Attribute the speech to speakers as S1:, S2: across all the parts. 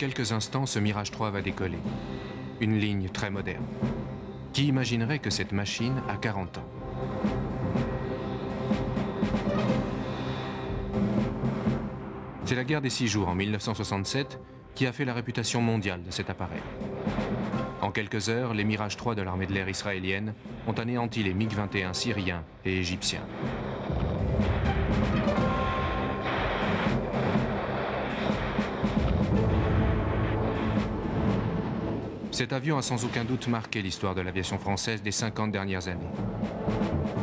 S1: quelques instants, ce Mirage 3 va décoller. Une ligne très moderne. Qui imaginerait que cette machine a 40 ans? C'est la guerre des 6 jours en 1967 qui a fait la réputation mondiale de cet appareil. En quelques heures, les Mirage 3 de l'armée de l'air israélienne ont anéanti les MiG-21 syriens et égyptiens. Cet avion a sans aucun doute marqué l'histoire de l'aviation française des 50 dernières années.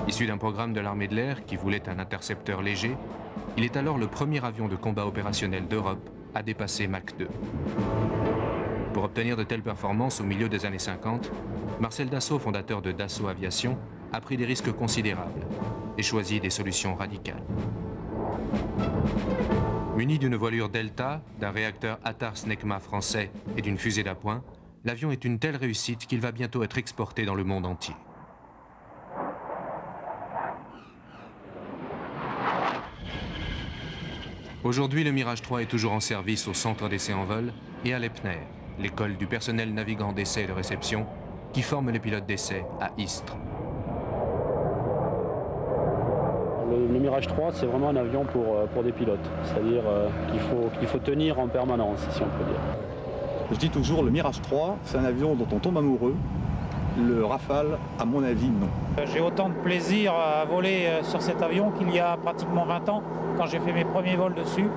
S1: Issu d'un programme de l'armée de l'air qui voulait un intercepteur léger, il est alors le premier avion de combat opérationnel d'Europe à dépasser Mach 2. Pour obtenir de telles performances au milieu des années 50, Marcel Dassault, fondateur de Dassault Aviation, a pris des risques considérables et choisi des solutions radicales. Muni d'une voilure Delta, d'un réacteur Attar-Snecma français et d'une fusée d'appoint, l'avion est une telle réussite qu'il va bientôt être exporté dans le monde entier. Aujourd'hui, le Mirage 3 est toujours en service au centre d'essai en vol et à l'EPNER, l'école du personnel navigant d'essai et de réception, qui forme les pilotes d'essai à Istres.
S2: Le Mirage 3, c'est vraiment un avion pour des pilotes, c'est-à-dire qu'il faut tenir en permanence, si on peut dire.
S3: Je dis toujours, le Mirage 3, c'est un avion dont on tombe amoureux. Le Rafale, à mon avis, non.
S4: J'ai autant de plaisir à voler sur cet avion qu'il y a pratiquement 20 ans, quand j'ai fait mes premiers vols dessus.